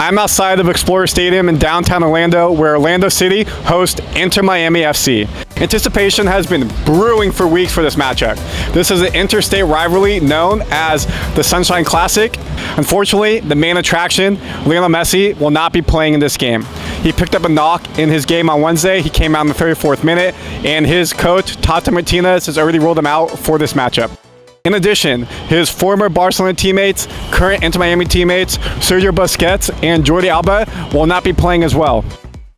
I'm outside of Explorer Stadium in downtown Orlando, where Orlando City hosts Inter Miami FC. Anticipation has been brewing for weeks for this matchup. This is an interstate rivalry known as the Sunshine Classic. Unfortunately, the main attraction, Lionel Messi, will not be playing in this game. He picked up a knock in his game on Wednesday. He came out in the 34th minute, and his coach, Tata Martinez, has already ruled him out for this matchup. In addition, his former Barcelona teammates, current Inter Miami teammates, Sergio Busquets and Jordi Alba, will not be playing as well.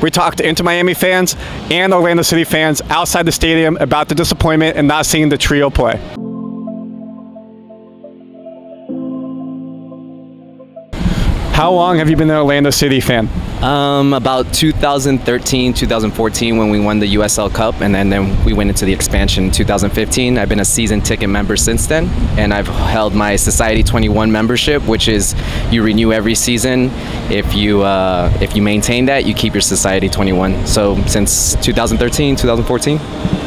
We talked to Inter Miami fans and Orlando City fans outside the stadium about the disappointment in not seeing the trio play. How long have you been an Orlando City fan? About 2013, 2014 when we won the USL Cup, and then we went into the expansion in 2015. I've been a season ticket member since then, and I've held my Society 21 membership, which is you renew every season. If you maintain that, you keep your Society 21. So since 2013, 2014.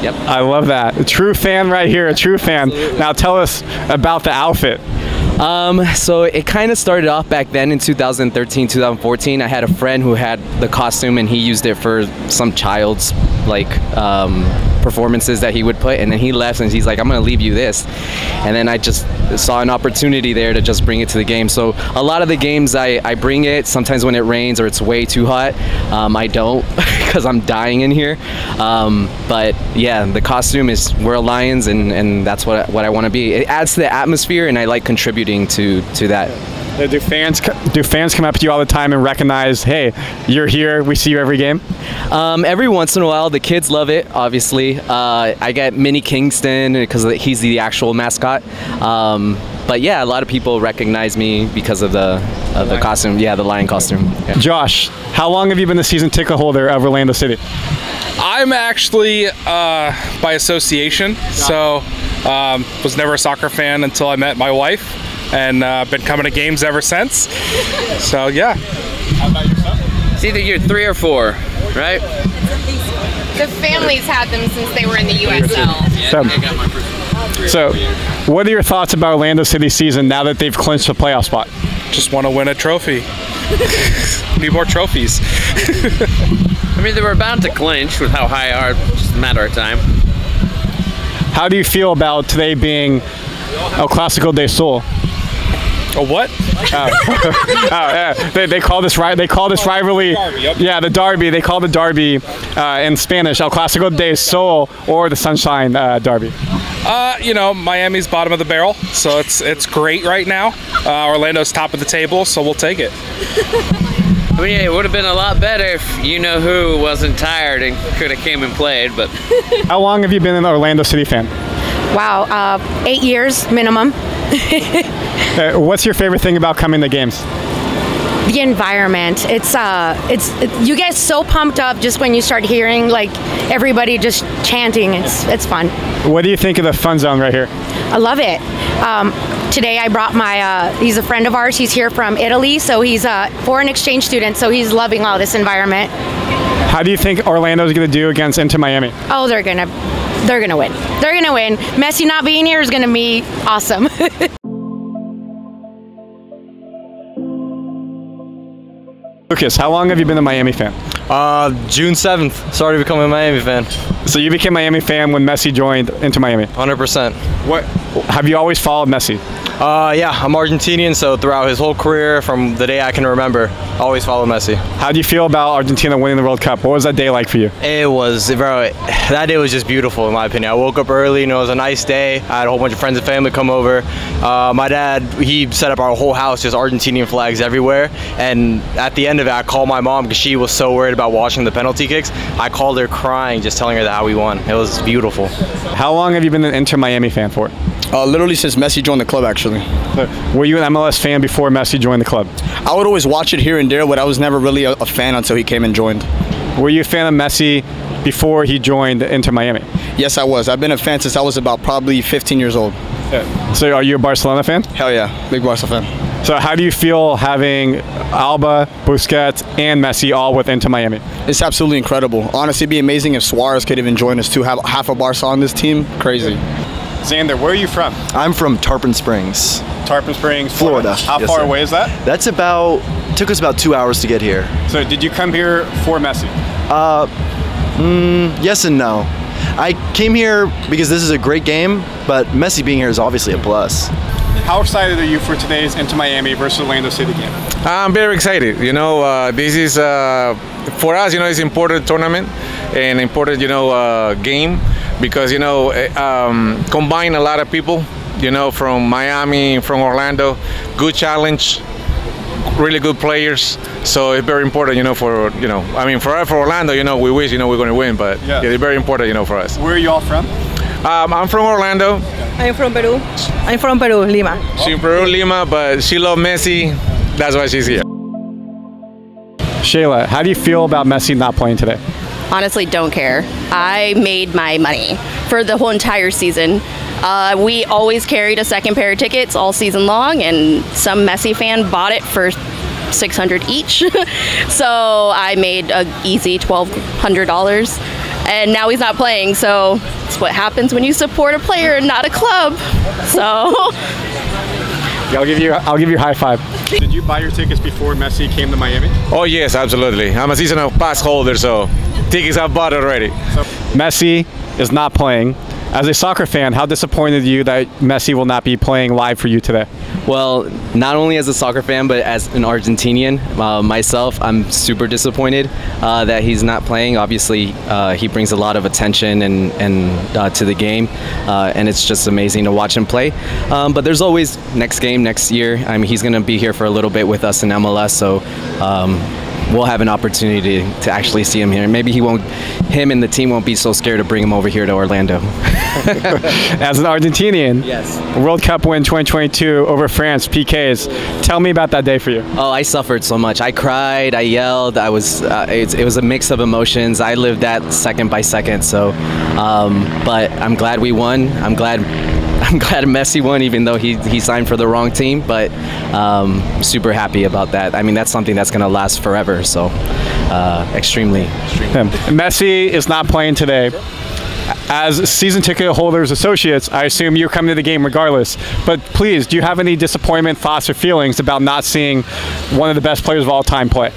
Yep. I love that. A true fan right here, a true fan. Absolutely. Now tell us about the outfit. So it kind of started off back then in 2013, 2014. I had a friend who had the costume and he used it for some child's performances that he would put, and then he left and he's like, I'm gonna leave you this. And then I just saw an opportunity there to just bring it to the game. So a lot of the games I bring it. Sometimes when it rains or it's way too hot, I don't because I'm dying in here. But yeah, the costume is we're Lions, and that's what I want to be. It adds to the atmosphere, and I like contributing to that. Do fans come up to you all the time and recognize, hey, you're here, we see you every game? Every once in a while. The kids love it, obviously. I get Minnie Kingston because he's the actual mascot. But yeah, a lot of people recognize me because of the costume. Yeah, the lion costume. Yeah. Josh, how long have you been the season ticket holder of Orlando City? I'm actually by association, so was never a soccer fan until I met my wife, and been coming to games ever since. So yeah. How about yourself? It's either year 3 or 4, right? The families had them since they were in the USL. So, what are your thoughts about Orlando City's season now that they've clinched a playoff spot? Just want to win a trophy. Need more trophies. I mean, they were bound to clinch with how high they are, just a matter of time. How do you feel about today being El Clásico del Sol? A what? Yeah. They call this rivalry. Derby, yep. Yeah, the derby. They call the derby in Spanish El Clásico del Sol, or the Sunshine Derby. You know, Miami's bottom of the barrel, so it's great right now. Orlando's top of the table, so we'll take it. I mean, yeah, it would have been a lot better if you know who wasn't tired and could have came and played. But how long have you been an Orlando City fan? Wow, 8 years minimum. What's your favorite thing about coming to games? The environment. You get so pumped up just when you start hearing like everybody just chanting. It's fun. What do you think of the fun zone right here? I love it. Today I brought he's a friend of ours. He's here from Italy, so he's a foreign exchange student, so he's loving all this environment. How do you think Orlando's going to do against Inter Miami? Oh, they're gonna win. They're gonna win. Messi not being here is gonna be awesome. Lucas, how long have you been a Miami fan? June 7th, started becoming a Miami fan. So you became a Miami fan when Messi joined Inter Miami? 100%. What? Have you always followed Messi? Yeah, I'm Argentinian, so throughout his whole career, from the day I can remember, I always followed Messi. How do you feel about Argentina winning the World Cup? What was that day like for you? It was, bro, that day was just beautiful in my opinion. I woke up early, it was a nice day. I had a whole bunch of friends and family come over. My dad, he set up our whole house, just Argentinian flags everywhere. And at the end of it, I called my mom because she was so worried about watching the penalty kicks. I called her crying, just telling her that how we won. It was beautiful. How long have you been an Inter Miami fan for? Literally since Messi joined the club, actually. Were you an MLS fan before Messi joined the club? I would always watch it here and there, but I was never really a fan until he came and joined. Were you a fan of Messi before he joined Inter Miami? Yes, I was. I've been a fan since I was about probably 15 years old. Yeah. So are you a Barcelona fan? Hell yeah, big Barca fan. So how do you feel having Alba, Busquets, and Messi all with Inter Miami? It's absolutely incredible. Honestly, it'd be amazing if Suarez could even join us too. Have half of Barca on this team. Crazy. Xander, where are you from? I'm from Tarpon Springs. Tarpon Springs, Florida. How Yes, far sir. away is that? That's took us about 2 hours to get here. So did you come here for Messi? Yes and no. I came here because this is a great game, but Messi being here is obviously a plus. How excited are you for today's Inter Miami versus Orlando City game? I'm very excited. You know, this is for us. You know, it's an important tournament and important, game because combine a lot of people. You know, from Miami, from Orlando, good challenge, really good players. So it's very important, for for Orlando, we wish, we're going to win, but yeah, it's very important, for us. Where are you all from? I'm from Orlando. I'm from Peru. I'm from Peru, Lima. She's from Peru, Lima, but she loves Messi. That's why she's here. Shayla, how do you feel about Messi not playing today? Honestly, don't care. I made my money for the whole entire season. We always carried a second pair of tickets all season long, and some Messi fan bought it for $600 each. So I made an easy $1,200, and now he's not playing. So it's what happens when you support a player and not a club. So I'll give you a high five. Did you buy your tickets before Messi came to Miami? Oh yes, absolutely. I'm a seasonal pass holder, so tickets I've bought already. So Messi is not playing. As a soccer fan, how disappointed are you that Messi will not be playing live for you today? Well, not only as a soccer fan, but as an Argentinian myself, I'm super disappointed that he's not playing. Obviously, he brings a lot of attention and to the game, and it's just amazing to watch him play. But there's always next game, next year. I mean, he's going to be here for a little bit with us in MLS, so we'll have an opportunity to actually see him here. Maybe him and the team won't be so scared to bring him over here to Orlando. As an Argentinian, yes, World Cup win 2022 over France, PKs. Tell me about that day for you. Oh, I suffered so much. I cried, I yelled. It was a mix of emotions. I lived that second by second. So, but I'm glad we won. I'm glad Messi won, even though he signed for the wrong team, but super happy about that. I mean, that's something that's going to last forever, so extremely. Messi is not playing today. As season ticket holders associates, I assume you're coming to the game regardless, but please, do you have any disappointment, thoughts, or feelings about not seeing one of the best players of all time play?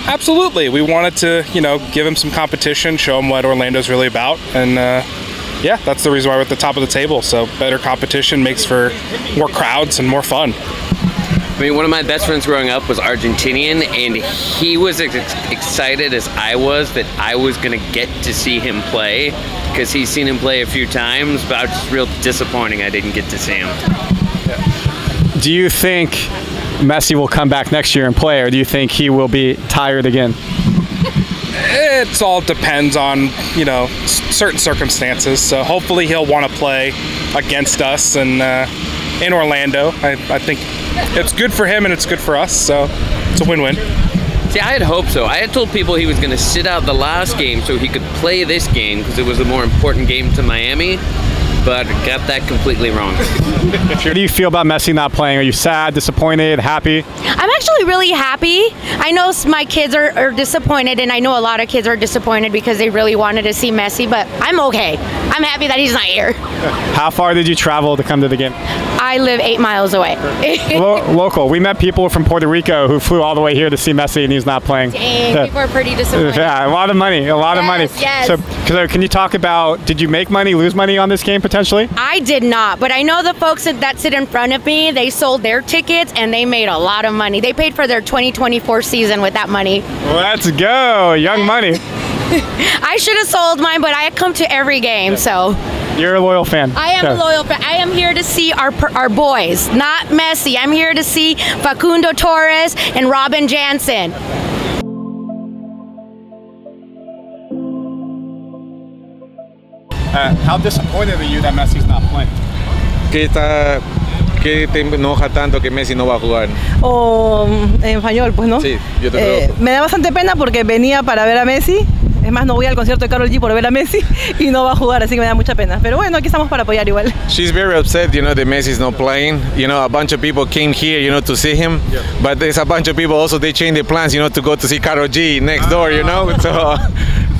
Absolutely. We wanted to, give him some competition, show him what Orlando's really about, and yeah, that's the reason why we're at the top of the table. So better competition makes for more crowds and more fun. I mean, one of my best friends growing up was Argentinian, and he was as excited as I was that I was going to get to see him play, because he's seen him play a few times, but it's real disappointing I didn't get to see him. Do you think Messi will come back next year and play, or do you think he will be tired again? It all depends on, certain circumstances. So hopefully he'll want to play against us and in Orlando. I think it's good for him and it's good for us, so it's a win-win. See, I had hoped so. I had told people he was going to sit out the last game so he could play this game because it was a more important game to Miami, but got that completely wrong. How do you feel about Messi not playing? Are you sad, disappointed, happy? I'm actually really happy. I know my kids are disappointed, and I know a lot of kids are disappointed because they really wanted to see Messi, but I'm okay. I'm happy that he's not here. How far did you travel to come to the game? I live 8 miles away. Local. We met people from Puerto Rico who flew all the way here to see Messi, and he's not playing. Dang, people are pretty disappointed. Yeah, a lot of money, of money. Yes. So, can you talk about, did you make money, lose money on this game potentially? I did not, but I know the folks that sit in front of me, they sold their tickets and they made a lot of money. They paid for their 2024 season with that money. Let's go, young money. I should have sold mine, but I come to every game, so. You're a loyal fan. I am a loyal fan. I am here to see our boys, not Messi. I'm here to see Facundo Torres and Robin Jansen. How disappointed are you that Messi's not playing? ¿Qué te enoja tanto que Messi no va a jugar? O en español, pues, ¿no? Sí, yo te pregunto. Me da bastante pena porque venía para ver a Messi. Es más, no voy al concierto de Karol G por ver a Messi y no va a jugar, así que me da mucha pena. Pero bueno, aquí estamos para apoyar igual. She's very upset, that Messi's not playing. A bunch of people came here, to see him. Yeah. But there's a bunch of people also, they changed their plans, to go to see Karol G next door, So,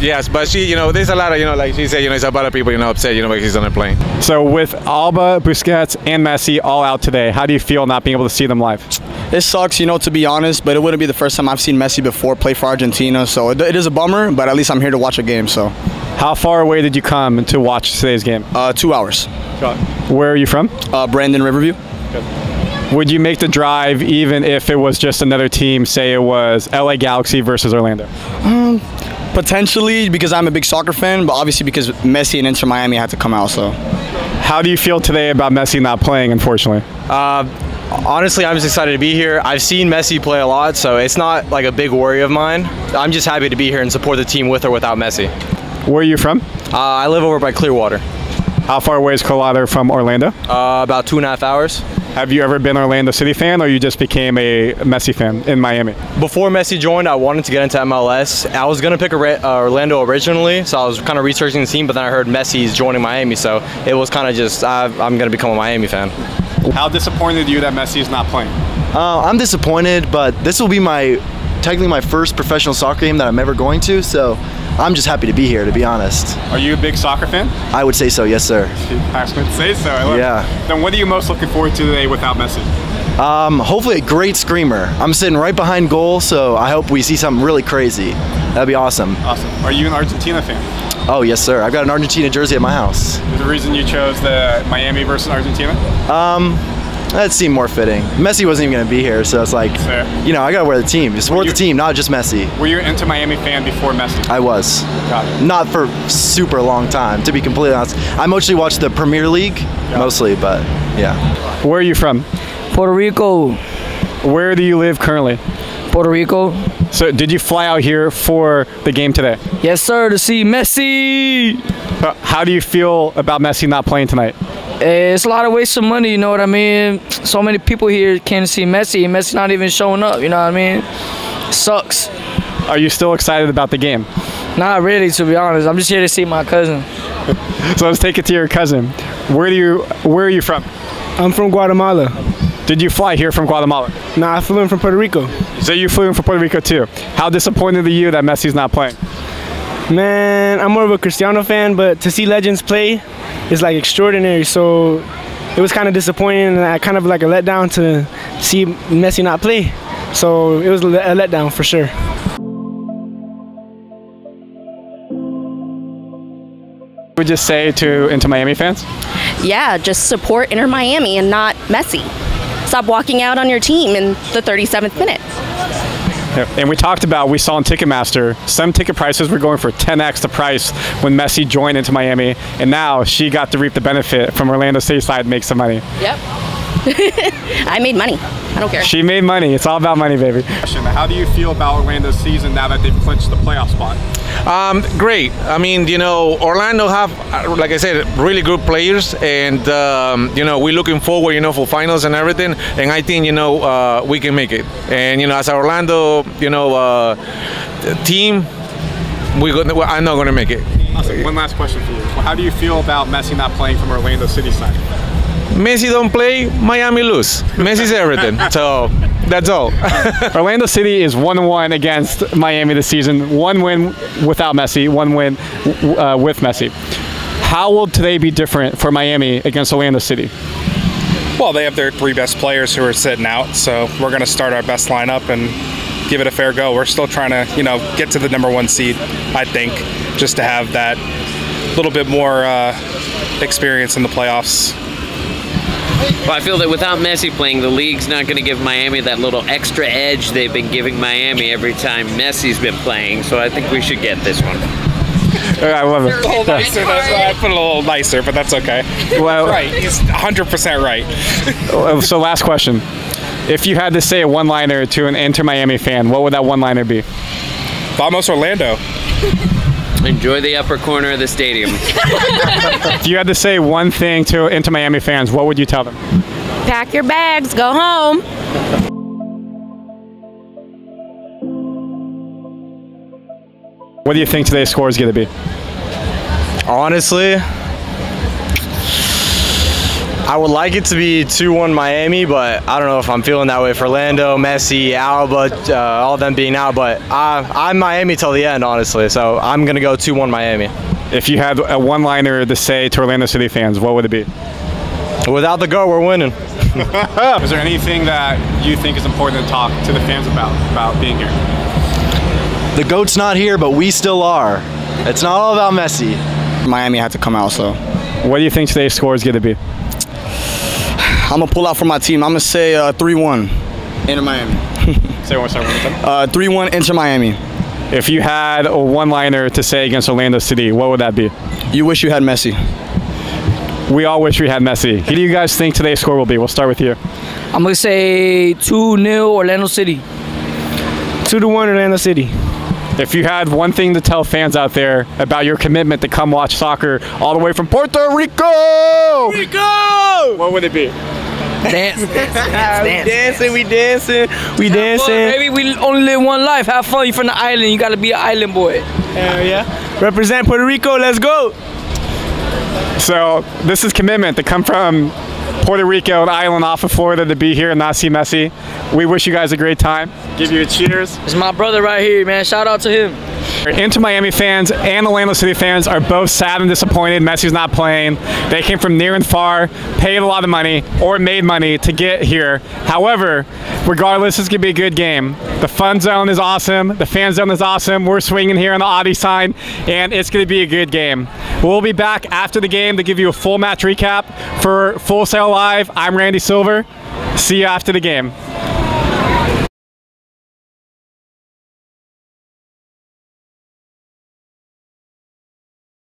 Yes, but she, there's a lot of, like she said, it's a lot of people, upset, because he's on the plane. So with Alba, Busquets, and Messi all out today, how do you feel not being able to see them live? It sucks, to be honest, but it wouldn't be the first time I've seen Messi before play for Argentina, so it is a bummer, but at least I'm here to watch a game, so. How far away did you come to watch today's game? 2 hours. Where are you from? Brandon, Riverview. Would you make the drive even if it was just another team, say it was LA Galaxy versus Orlando? Potentially, because I'm a big soccer fan, but obviously because Messi and Inter Miami had to come out, so. How do you feel today about Messi not playing, unfortunately? Honestly, I'm just excited to be here. I've seen Messi play a lot, so it's not like a big worry of mine. I'm just happy to be here and support the team with or without Messi. Where are you from? I live over by Clearwater. How far away is Clearwater from Orlando? About 2.5 hours. Have you ever been an Orlando City fan, or you just became a Messi fan in Miami? Before Messi joined, I wanted to get into MLS. I was going to pick Orlando originally, so I was kind of researching the team, but then I heard Messi's joining Miami, so it was kind of just, I'm going to become a Miami fan. How disappointed are you that Messi is not playing? I'm disappointed, but this will be technically my first professional soccer game that I'm ever going to, so I'm just happy to be here, to be honest. Are you a big soccer fan? I would say so, yes, sir. I would say so. I love it. Then what are you most looking forward to today without Messi? Hopefully a great screamer. I'm sitting right behind goal, so I hope we see something really crazy. That'd be awesome. Awesome. Are you an Argentina fan? Oh, yes, sir. I've got an Argentina jersey at my house. Is the reason you chose the Miami versus Argentina? That seemed more fitting. Messi wasn't even going to be here, so it's like, I got to wear the team. Support the team, not just Messi. Were you an Inter Miami fan before Messi? I was. Got it. Not for super long time, to be completely honest. I mostly watch the Premier League, mostly, but yeah. Where are you from? Puerto Rico. Where do you live currently? Puerto Rico. So did you fly out here for the game today? Yes, sir, to see Messi. How do you feel about Messi not playing tonight? It's a lot of waste of money, you know what I mean? So many people here can't see Messi, and Messi not even showing up, you know what I mean? Sucks. Are you still excited about the game? Not really, to be honest. I'm just here to see my cousin. So let's take it to your cousin. Where are you from? I'm from Guatemala. Did you fly here from Guatemala? Nah, I flew in from Puerto Rico. So you flew in from Puerto Rico too. How disappointed are you that Messi's not playing? Man, I'm more of a Cristiano fan, but to see legends play is like extraordinary. So it was kind of disappointing and kind of like a letdown to see Messi not play. So it was a letdown for sure. What would you say to Inter Miami fans? Yeah, just support Inter Miami and not Messi. Stop walking out on your team in the 37th minute. And we saw on Ticketmaster, some ticket prices were going for 10x the price when Messi joined Inter Miami, and now she got to reap the benefit from Orlando City side, make some money. Yep. I made money. I don't care. She made money. It's all about money, baby. How do you feel about Orlando's season now that they've clinched the playoff spot? Great. I mean, Orlando have, like I said, really good players, and we're looking forward, for finals and everything. And I think, we can make it. And as an Orlando, team, I'm not going to make it. Awesome. One last question for you. How do you feel about Messi not playing from Orlando City side? Messi don't play, Miami lose. Messi's everything. So that's all. Orlando City is 1-1 against Miami this season. 1 win without Messi, 1 win with Messi. How will today be different for Miami against Orlando City? Well, they have their 3 best players who are sitting out, so we're going to start our best lineup and give it a fair go. We're still trying to, get to the #1 seed, I think, just to have that little bit more experience in the playoffs. Well, I feel that without Messi playing, the league's not going to give Miami that little extra edge they've been giving Miami every time Messi's been playing, so I think we should get this one. I love it. A little nicer, I put it a little nicer, but that's okay. Well, right, he's 100% right. So last question. If you had to say a one-liner to an Inter Miami fan, what would that one-liner be? Vamos Orlando. Enjoy the upper corner of the stadium. If you had to say one thing to Inter Miami fans, what would you tell them? Pack your bags, go home. What do you think today's score is going to be? Honestly, I would like it to be 2-1 Miami, but I don't know if I'm feeling that way for Orlando, Messi, Alba, all them being out. But I'm Miami till the end, honestly. So I'm going to go 2-1 Miami. If you had a one-liner to say to Orlando City fans, what would it be? Without the GOAT, we're winning. Is there anything that you think is important to talk to the fans about being here? The GOAT's not here, but we still are. It's not all about Messi. Miami had to come out, so. What do you think today's score is going to be? I'm going to pull out for my team. I'm going to say 3-1 Inter Miami. Say one more time. 3-1 Inter Miami. If you had a one-liner to say against Orlando City, what would that be? You wish you had Messi. We all wish we had Messi. Who do you guys think today's score will be? We'll start with you. I'm going to say 2-0 Orlando City. 2-1 Orlando City. If you had one thing to tell fans out there about your commitment to come watch soccer all the way from Puerto Rico, what would it be? Dance. We dancing. Maybe we only live one life. Have fun. You're from the island. You got to be an island boy. Yeah. Represent Puerto Rico. Let's go. So this is commitment to come from Puerto Rico, an island off of Florida, to be here and not see Messi. We wish you guys a great time. Give you a cheers. It's my brother right here, man. Shout out to him. Inter Miami fans and Orlando City fans are both sad and disappointed Messi's not playing. They came from near and far, paid a lot of money, or made money to get here. However, regardless, it's going to be a good game. The fun zone is awesome. The fan zone is awesome. We're swinging here on the Audi sign, and it's going to be a good game. We'll be back after the game to give you a full match recap. For Full Sail Live, I'm Randy Silver. See you after the game.